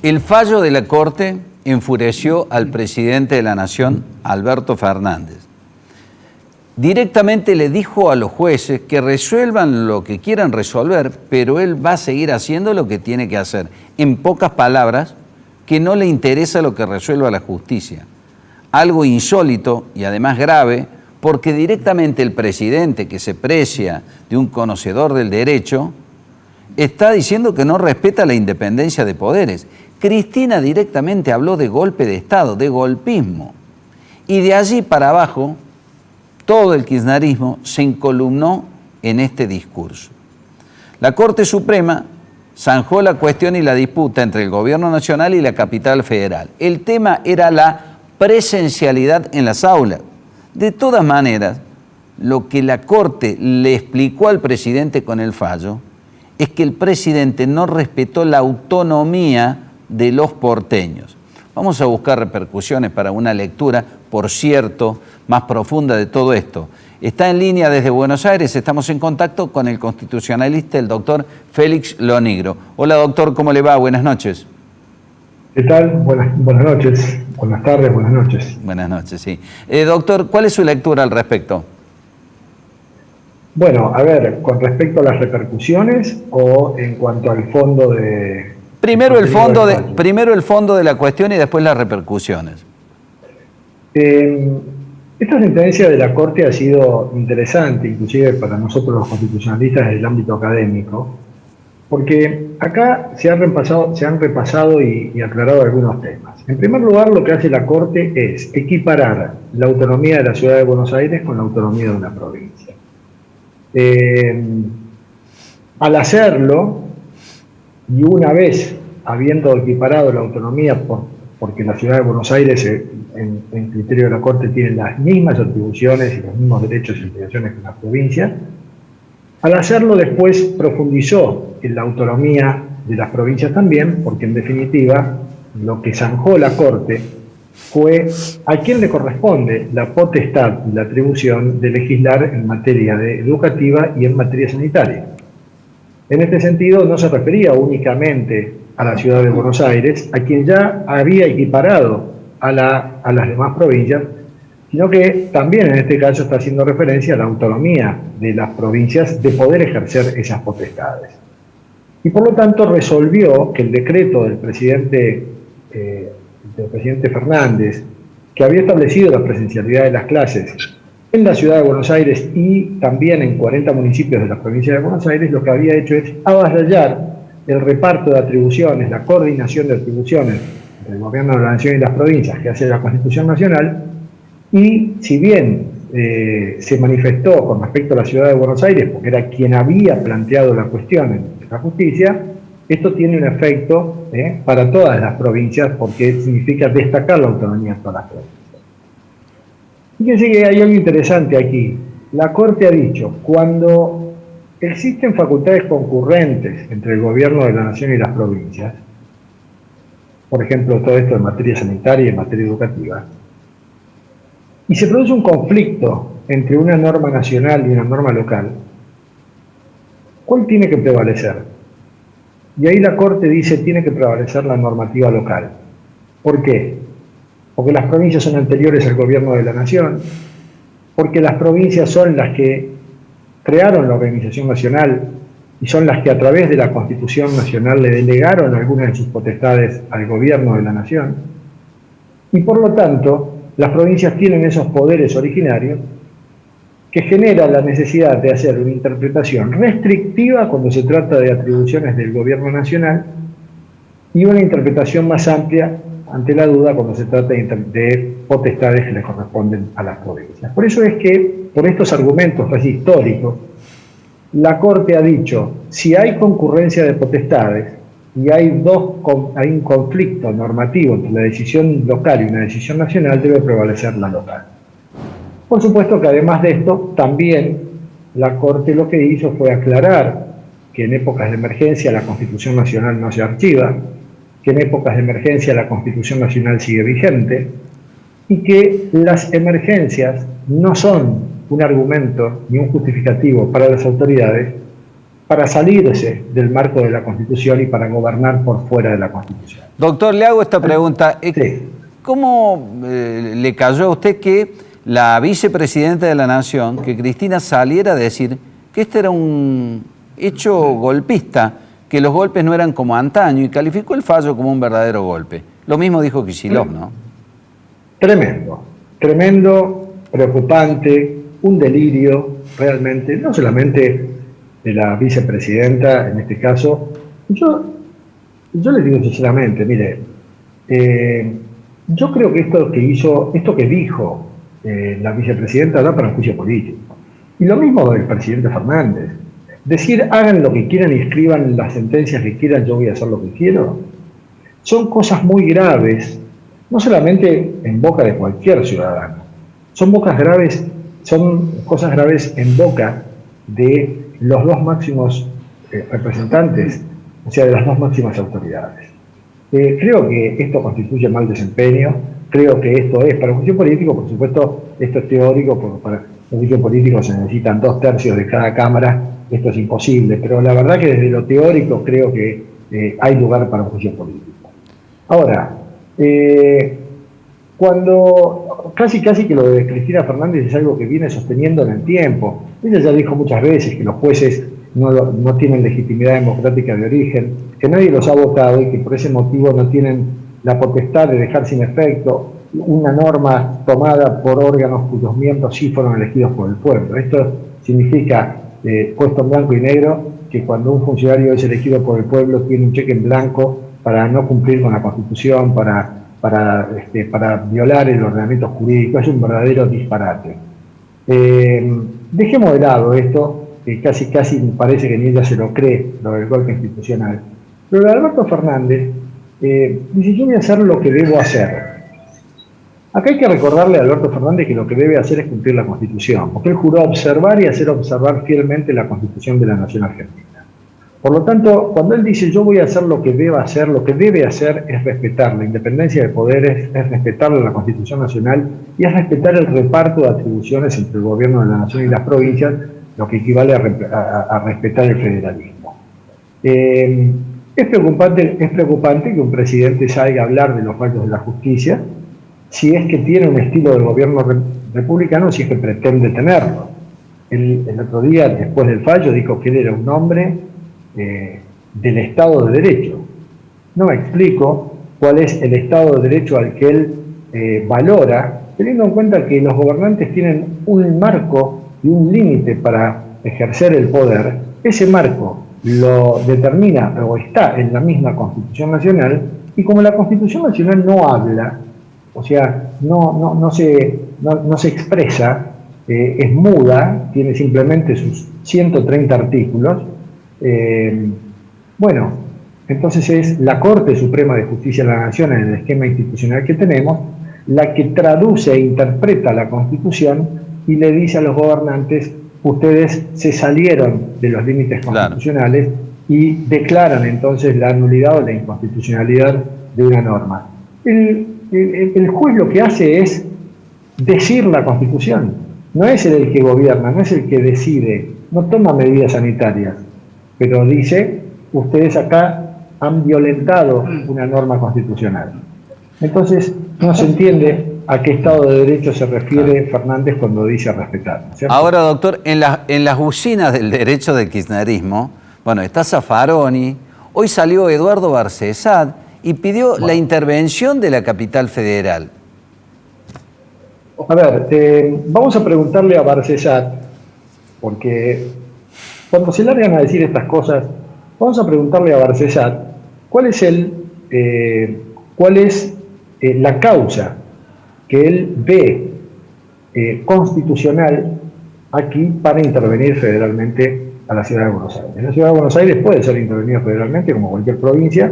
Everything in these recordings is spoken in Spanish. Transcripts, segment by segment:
El fallo de la Corte enfureció al presidente de la Nación, Alberto Fernández. Directamente le dijo a los jueces que resuelvan lo que quieran resolver, pero él va a seguir haciendo lo que tiene que hacer. En pocas palabras, que no le interesa lo que resuelva la justicia. Algo insólito y además grave, porque directamente el presidente, que se precia de un conocedor del derecho, está diciendo que no respeta la independencia de poderes. Cristina directamente habló de golpe de Estado, de golpismo. Y de allí para abajo, todo el kirchnerismo se encolumnó en este discurso. La Corte Suprema zanjó la cuestión y la disputa entre el Gobierno Nacional y la capital federal. El tema era la presencialidad en las aulas. De todas maneras, lo que la Corte le explicó al presidente con el fallo es que el presidente no respetó la autonomía de los porteños. Vamos a buscar repercusiones para una lectura, por cierto, más profunda de todo esto. Está en línea desde Buenos Aires, estamos en contacto con el constitucionalista, el doctor Félix Lonigro. Hola doctor, ¿cómo le va? Buenas noches. ¿Qué tal? Buenas noches, buenas tardes, buenas noches. Buenas noches, sí. Doctor, ¿cuál es su lectura al respecto? Bueno, a ver, con respecto a las repercusiones o en cuanto al fondo de... Primero el fondo de la cuestión y después las repercusiones. Esta sentencia de la Corte ha sido interesante, inclusive para nosotros los constitucionalistas del ámbito académico, porque acá se han repasado y aclarado algunos temas. En primer lugar, lo que hace la Corte es equiparar la autonomía de la Ciudad de Buenos Aires con la autonomía de una provincia. Al hacerlo, y una vez habiendo equiparado la autonomía, porque la Ciudad de Buenos Aires, en criterio de la Corte, tiene las mismas atribuciones y los mismos derechos y obligaciones que la provincia, al hacerlo después profundizó en la autonomía de las provincias también, porque en definitiva lo que zanjó la Corte fue a quién le corresponde la potestad y la atribución de legislar en materia educativa y en materia sanitaria. En este sentido no se refería únicamente a la Ciudad de Buenos Aires, a quien ya había equiparado a las demás provincias, sino que también en este caso está haciendo referencia a la autonomía de las provincias de poder ejercer esas potestades. Y por lo tanto resolvió que el decreto del presidente Fernández, que había establecido la presencialidad de las clases en la Ciudad de Buenos Aires y también en 40 municipios de la provincia de Buenos Aires, lo que había hecho es avasallar el reparto de atribuciones, la coordinación de atribuciones entre el Gobierno de la Nación y las provincias que hace la Constitución Nacional. Y si bien se manifestó con respecto a la Ciudad de Buenos Aires, porque era quien había planteado la cuestión en la justicia, esto tiene un efecto para todas las provincias, porque significa destacar la autonomía de todas las provincias. Fíjense que hay algo interesante aquí. La Corte ha dicho, cuando existen facultades concurrentes entre el Gobierno de la Nación y las provincias, por ejemplo, todo esto en materia sanitaria y en materia educativa, y se produce un conflicto entre una norma nacional y una norma local, ¿cuál tiene que prevalecer? Y ahí la Corte dice tiene que prevalecer la normativa local. ¿Por qué? Porque las provincias son anteriores al Gobierno de la Nación, porque las provincias son las que crearon la organización nacional y son las que a través de la Constitución Nacional le delegaron algunas de sus potestades al Gobierno de la Nación, y por lo tanto las provincias tienen esos poderes originarios que generan la necesidad de hacer una interpretación restrictiva cuando se trata de atribuciones del Gobierno Nacional y una interpretación más amplia ante la duda cuando se trata de potestades que le corresponden a las provincias. Por eso es que, por estos argumentos casi históricos, la Corte ha dicho, si hay concurrencia de potestades y hay un conflicto normativo entre la decisión local y una decisión nacional, debe prevalecer la local. Por supuesto que además de esto, también la Corte lo que hizo fue aclarar que en épocas de emergencia la Constitución Nacional no se archiva, que en épocas de emergencia la Constitución Nacional sigue vigente y que las emergencias no son un argumento ni un justificativo para las autoridades para salirse del marco de la Constitución y para gobernar por fuera de la Constitución. Doctor, le hago esta pregunta. Sí. ¿Cómo le cayó a usted que la vicepresidenta de la Nación, que Cristina saliera a decir que este era un hecho golpista, que los golpes no eran como antaño, y calificó el fallo como un verdadero golpe? Lo mismo dijo Kicillof, ¿no? Tremendo, tremendo, preocupante, un delirio realmente, no solamente de la vicepresidenta en este caso. Yo les digo sinceramente, mire, yo creo que esto que dijo la vicepresidenta da para un juicio político. Y lo mismo del presidente Fernández. Decir, hagan lo que quieran y escriban las sentencias que quieran, yo voy a hacer lo que quiero. Son cosas muy graves, no solamente en boca de cualquier ciudadano. Son cosas graves en boca de los dos máximos representantes, o sea, de las dos máximas autoridades. Creo que esto constituye mal desempeño, creo que esto es, para un juicio político, por supuesto, esto es teórico, porque para un juicio político se necesitan 2/3 de cada cámara, esto es imposible, pero la verdad que desde lo teórico creo que hay lugar para un juicio político. Ahora, cuando casi que lo de Cristina Fernández es algo que viene sosteniendo en el tiempo, ella ya dijo muchas veces que los jueces no tienen legitimidad democrática de origen, que nadie los ha votado y que por ese motivo no tienen la potestad de dejar sin efecto una norma tomada por órganos cuyos miembros sí fueron elegidos por el pueblo. Esto significa, puesto en blanco y negro, que cuando un funcionario es elegido por el pueblo tiene un cheque en blanco para no cumplir con la Constitución, para violar el ordenamiento jurídico. Es un verdadero disparate. Dejemos de lado esto, que casi me parece que ni ella se lo cree, lo del golpe institucional. Pero Alberto Fernández dice, yo voy a hacer lo que debo hacer. Acá hay que recordarle a Alberto Fernández que lo que debe hacer es cumplir la Constitución, porque él juró observar y hacer observar fielmente la Constitución de la Nación Argentina. Por lo tanto, cuando él dice yo voy a hacer lo que deba hacer, lo que debe hacer es respetar la independencia de poderes, es respetar la Constitución Nacional y es respetar el reparto de atribuciones entre el gobierno de la Nación y las provincias, lo que equivale a respetar el federalismo. Es preocupante que un presidente salga a hablar de los fallos de la justicia, si es que tiene un estilo de gobierno republicano, si es que pretende tenerlo. El otro día, después del fallo, dijo que él era un hombre del Estado de Derecho. No me explico cuál es el Estado de Derecho al que él valora, teniendo en cuenta que los gobernantes tienen un marco y un límite para ejercer el poder. Ese marco lo determina o está en la misma Constitución Nacional, y como la Constitución Nacional no habla, o sea, no se expresa, es muda, tiene simplemente sus 130 artículos, bueno, entonces es la Corte Suprema de Justicia de la Nación, en el esquema institucional que tenemos, la que traduce e interpreta la Constitución y le dice a los gobernantes, ustedes se salieron de los límites constitucionales, claro, y declaran entonces la nulidad o la inconstitucionalidad de una norma. El juez lo que hace es decir la Constitución, no es el que gobierna, no es el que decide, no toma medidas sanitarias, pero dice, ustedes acá han violentado una norma constitucional. Entonces, no se entiende a qué Estado de Derecho se refiere Fernández cuando dice respetar, ¿cierto? Ahora, doctor, en las usinas del derecho del kirchnerismo, bueno, está Zaffaroni, hoy salió Eduardo Barcesat y pidió la intervención de la capital federal. A ver, vamos a preguntarle a Barcesat, porque cuando se largan a decir estas cosas, vamos a preguntarle a Barcesat cuál es la causa que él ve constitucional aquí para intervenir federalmente a la Ciudad de Buenos Aires. La Ciudad de Buenos Aires puede ser intervenida federalmente como cualquier provincia,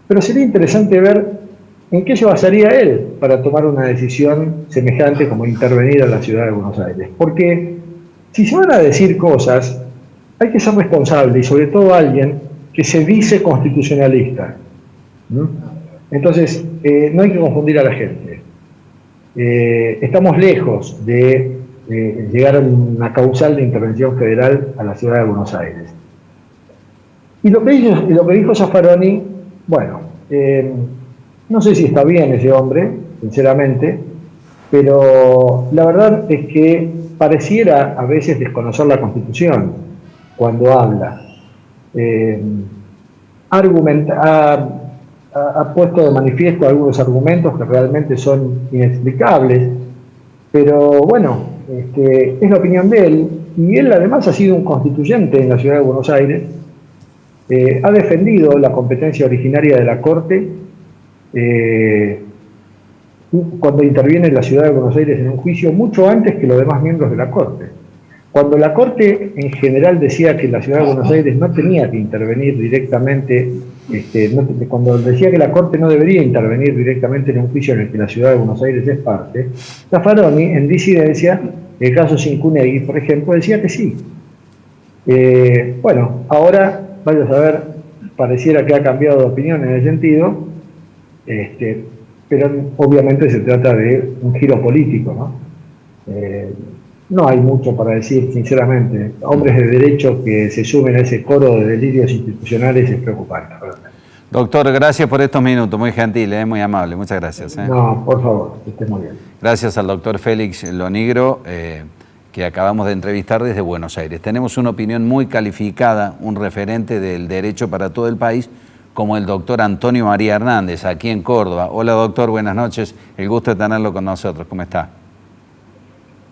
pero sería interesante ver en qué se basaría él para tomar una decisión semejante como intervenir a la Ciudad de Buenos Aires. Porque si se van a decir cosas, hay que ser responsable, y sobre todo alguien que se dice constitucionalista. Entonces, no hay que confundir a la gente. Estamos lejos de llegar a una causal de intervención federal a la Ciudad de Buenos Aires. Y lo que dijo Zaffaroni, bueno, No sé si está bien ese hombre, sinceramente, pero la verdad es que pareciera a veces desconocer la Constitución cuando habla. Eh, ha puesto de manifiesto algunos argumentos que realmente son inexplicables, pero bueno, es la opinión de él, y él además ha sido un constituyente en la ciudad de Buenos Aires, ha defendido la competencia originaria de la Corte cuando interviene la ciudad de Buenos Aires en un juicio mucho antes que los demás miembros de la Corte. Cuando la Corte en general decía que la ciudad de Buenos Aires no tenía que intervenir directamente, cuando decía que la Corte no debería intervenir directamente en un juicio en el que la ciudad de Buenos Aires es parte, Zaffaroni, en disidencia, el caso Cincunegui, por ejemplo, decía que sí. Bueno, ahora, vaya a saber, pareciera que ha cambiado de opinión en el sentido, pero obviamente se trata de un giro político, ¿no? No hay mucho para decir, sinceramente. Hombres de derecho que se sumen a ese coro de delirios institucionales es preocupante, realmente. Doctor, gracias por estos minutos, muy gentil, muy amable, muchas gracias. No, por favor, que esté muy bien. Gracias al doctor Félix Lonigro, que acabamos de entrevistar desde Buenos Aires. Tenemos una opinión muy calificada, un referente del derecho para todo el país, como el doctor Antonio María Hernández, aquí en Córdoba. Hola doctor, buenas noches, el gusto de tenerlo con nosotros, ¿cómo está?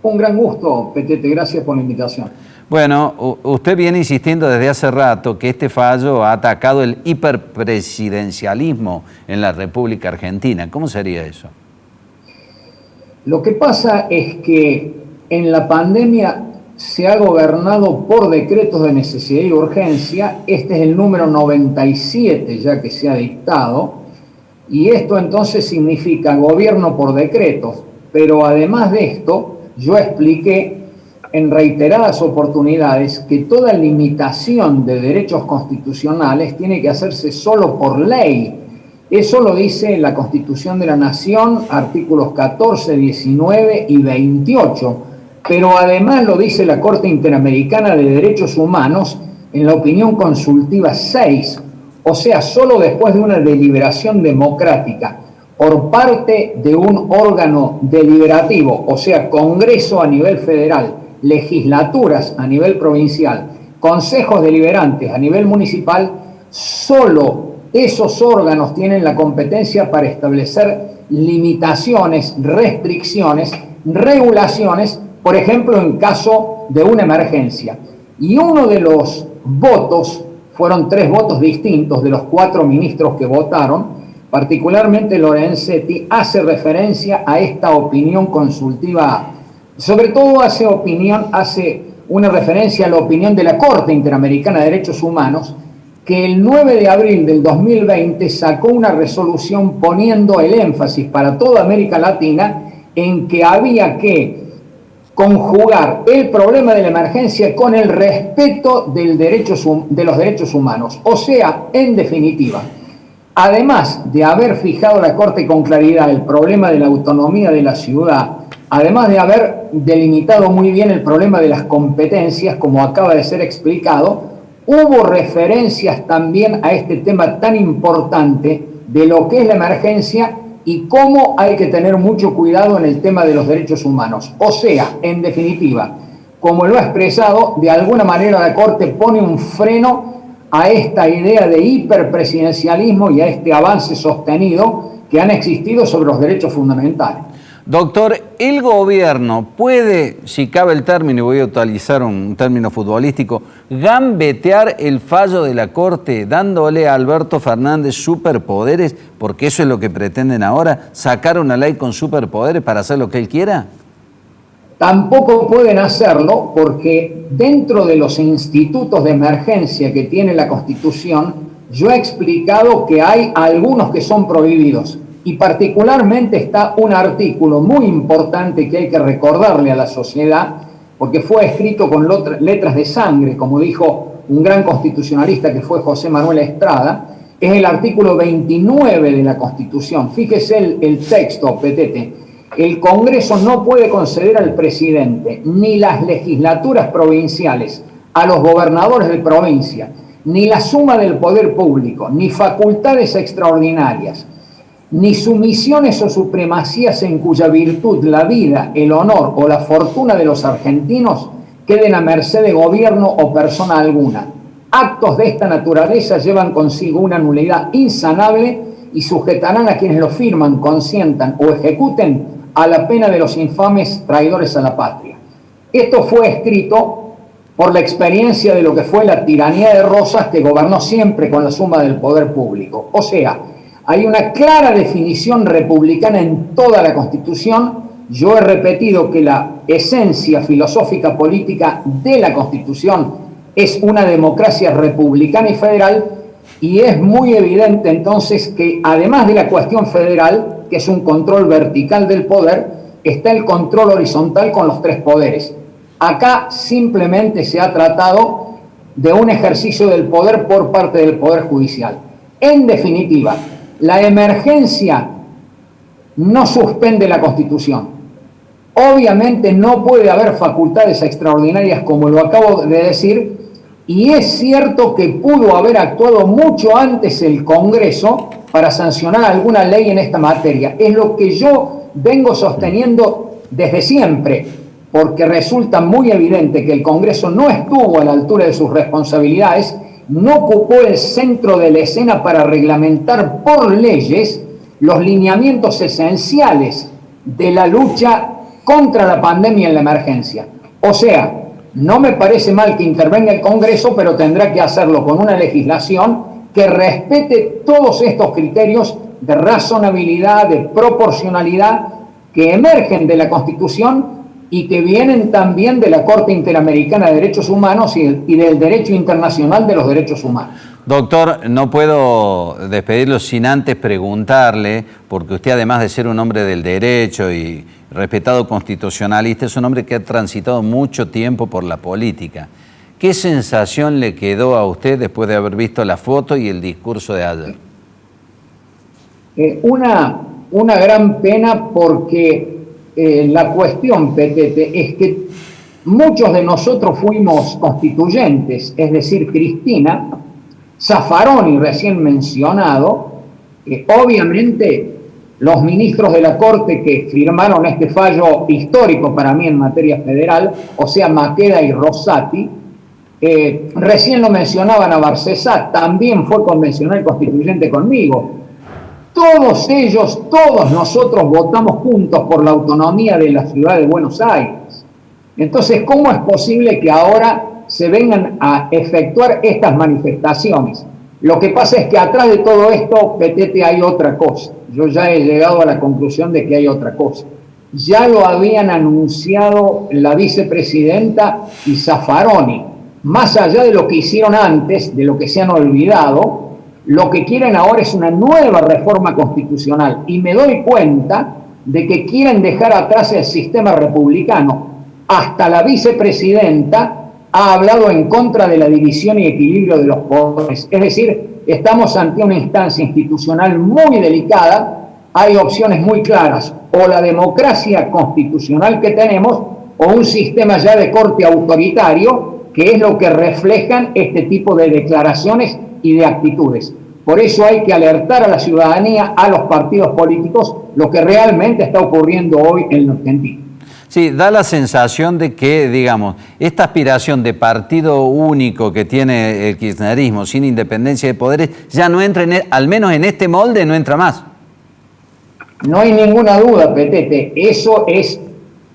Un gran gusto, Petete, gracias por la invitación. Bueno, usted viene insistiendo desde hace rato que este fallo ha atacado el hiperpresidencialismo en la República Argentina. ¿Cómo sería eso? Lo que pasa es que en la pandemia se ha gobernado por decretos de necesidad y urgencia. Este es el número 97 ya que se ha dictado, y esto entonces significa gobierno por decretos. Pero además de esto, yo expliqué en reiteradas oportunidades que toda limitación de derechos constitucionales tiene que hacerse solo por ley. Eso lo dice la Constitución de la Nación, artículos 14, 19 y 28. Pero además lo dice la Corte Interamericana de Derechos Humanos en la opinión consultiva 6. O sea, solo después de una deliberación democrática por parte de un órgano deliberativo, o sea, Congreso a nivel federal, legislaturas a nivel provincial, consejos deliberantes a nivel municipal, solo esos órganos tienen la competencia para establecer limitaciones, restricciones, regulaciones, por ejemplo, en caso de una emergencia. Y uno de los votos, fueron 3 votos distintos de los 4 ministros que votaron, particularmente Lorenzetti, hace referencia a esta opinión consultiva. Sobre todo hace una referencia a la opinión de la Corte Interamericana de Derechos Humanos, que el 9 de abril del 2020 sacó una resolución poniendo el énfasis para toda América Latina en que había que conjugar el problema de la emergencia con el respeto de los derechos humanos. O sea, en definitiva, además de haber fijado la Corte con claridad el problema de la autonomía de la ciudad, además de haber delimitado muy bien el problema de las competencias, como acaba de ser explicado, hubo referencias también a este tema tan importante de lo que es la emergencia y cómo hay que tener mucho cuidado en el tema de los derechos humanos. O sea, en definitiva, como lo ha expresado, de alguna manera la Corte pone un freno a esta idea de hiperpresidencialismo y a este avance sostenido que han existido sobre los derechos fundamentales. Doctor, ¿el gobierno puede, si cabe el término, y voy a utilizar un término futbolístico, gambetear el fallo de la Corte dándole a Alberto Fernández superpoderes? Porque eso es lo que pretenden ahora, sacar una ley con superpoderes para hacer lo que él quiera. Tampoco pueden hacerlo porque dentro de los institutos de emergencia que tiene la Constitución, yo he explicado que hay algunos que son prohibidos. Y particularmente está un artículo muy importante que hay que recordarle a la sociedad, porque fue escrito con letras de sangre, como dijo un gran constitucionalista que fue José Manuel Estrada, es el artículo 29 de la Constitución. Fíjese el texto, Petete. El Congreso no puede conceder al presidente ni las legislaturas provinciales, a los gobernadores de provincia, ni la suma del poder público, ni facultades extraordinarias, ni sumisiones o supremacías en cuya virtud la vida, el honor o la fortuna de los argentinos queden a merced de gobierno o persona alguna. Actos de esta naturaleza llevan consigo una nulidad insanable y sujetarán a quienes lo firman, consientan o ejecuten a la pena de los infames traidores a la patria. Esto fue escrito por la experiencia de lo que fue la tiranía de Rosas, que gobernó siempre con la suma del poder público. O sea, hay una clara definición republicana en toda la Constitución. Yo he repetido que la esencia filosófica política de la Constitución es una democracia republicana y federal, y es muy evidente entonces que además de la cuestión federal, que es un control vertical del poder, está el control horizontal con los tres poderes. Acá simplemente se ha tratado de un ejercicio del poder por parte del Poder Judicial. En definitiva, la emergencia no suspende la Constitución. Obviamente no puede haber facultades extraordinarias, como lo acabo de decir, y es cierto que pudo haber actuado mucho antes el Congreso para sancionar alguna ley en esta materia. Es lo que yo vengo sosteniendo desde siempre, porque resulta muy evidente que el Congreso no estuvo a la altura de sus responsabilidades, no ocupó el centro de la escena para reglamentar por leyes los lineamientos esenciales de la lucha contra la pandemia en la emergencia. O sea, no me parece mal que intervenga el Congreso, pero tendrá que hacerlo con una legislación que respete todos estos criterios de razonabilidad, de proporcionalidad, que emergen de la Constitución y que vienen también de la Corte Interamericana de Derechos Humanos y del Derecho Internacional de los Derechos Humanos. Doctor, no puedo despedirlo sin antes preguntarle, porque usted, además de ser un hombre del derecho y respetado constitucionalista, es un hombre que ha transitado mucho tiempo por la política. ¿Qué sensación le quedó a usted después de haber visto la foto y el discurso de ayer? Una gran pena, porque la cuestión, Petete, es que muchos de nosotros fuimos constituyentes, es decir, Cristina, Zaffaroni recién mencionado, obviamente los ministros de la Corte que firmaron este fallo histórico para mí en materia federal, o sea, Maqueda y Rosati, recién lo mencionaban a Barcesat, también fue convencional constituyente conmigo. Todos ellos, todos nosotros votamos juntos por la autonomía de la ciudad de Buenos Aires. Entonces, ¿cómo es posible que ahora se vengan a efectuar estas manifestaciones? Lo que pasa es que atrás de todo esto, Petete, hay otra cosa. Yo ya he llegado a la conclusión de que hay otra cosa. Ya lo habían anunciado la vicepresidenta y Zaffaroni. Más allá de lo que hicieron antes, de lo que se han olvidado, lo que quieren ahora es una nueva reforma constitucional. Y me doy cuenta de que quieren dejar atrás el sistema republicano. Hasta la vicepresidenta ha hablado en contra de la división y equilibrio de los poderes. Es decir, estamos ante una instancia institucional muy delicada. Hay opciones muy claras: o la democracia constitucional que tenemos, o un sistema ya de corte autoritario, que es lo que reflejan este tipo de declaraciones y de actitudes. Por eso hay que alertar a la ciudadanía, a los partidos políticos, lo que realmente está ocurriendo hoy en la Argentina. Sí, da la sensación de que, digamos, esta aspiración de partido único que tiene el kirchnerismo, sin independencia de poderes, ya no entra, al menos en este molde, no entra más. No hay ninguna duda, Petete, eso es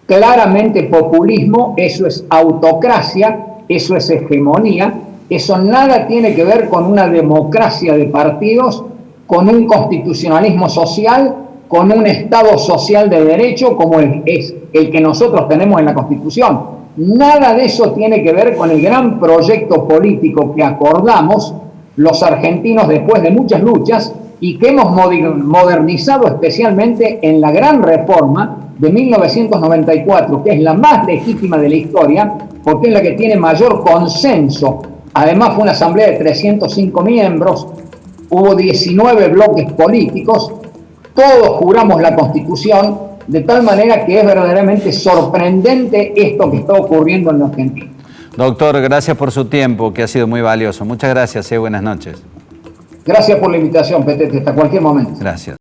claramente populismo, eso es autocracia, eso es hegemonía, eso nada tiene que ver con una democracia de partidos, con un constitucionalismo social, con un Estado social de derecho como es el que nosotros tenemos en la Constitución. Nada de eso tiene que ver con el gran proyecto político que acordamos los argentinos después de muchas luchas y que hemos modernizado especialmente en la gran reforma de 1994, que es la más legítima de la historia, porque es la que tiene mayor consenso. Además fue una asamblea de 305 miembros, hubo 19 bloques políticos, todos juramos la Constitución, de tal manera que es verdaderamente sorprendente esto que está ocurriendo en la Argentina. Doctor, gracias por su tiempo, que ha sido muy valioso. Muchas gracias, buenas noches. Gracias por la invitación, Petete, hasta cualquier momento. Gracias.